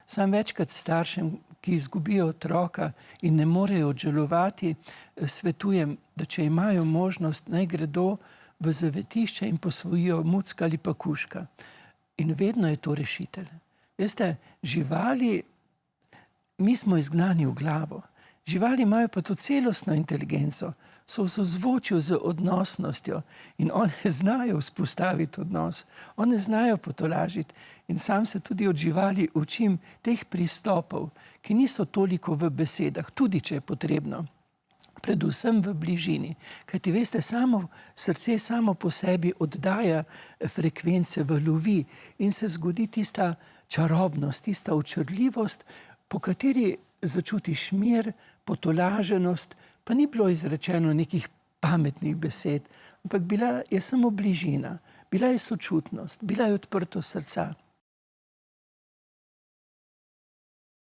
Sam večkrat staršem, ki izgubijo otroka in ne morejo odžalovati, svetujem, da če imajo možnost, naj gredo v zavetišče in posvojijo mucka ali pa kužka. In vedno je to rešitelj. Veste, živali, mi smo izgnani v glavo. Živali imajo pa to celostno inteligenco, so v sozvočju z odnosnostjo in one znajo vzpostaviti odnos, one znajo potolažiti. In sam se tudi od živali učim teh pristopov, ki niso toliko v besedah, tudi če je potrebno. Predvsem v bližini. Kajti veste, srce samo po sebi oddaja frekvence, valovi in se zgodi tista čarobnost, tista očarljivost, po kateri začutiš mir, potolaženost, pa ni bilo izrečeno nekih pametnih besed, ampak bila je samo bližina, bila je sočutnost, bila je odprtost srca.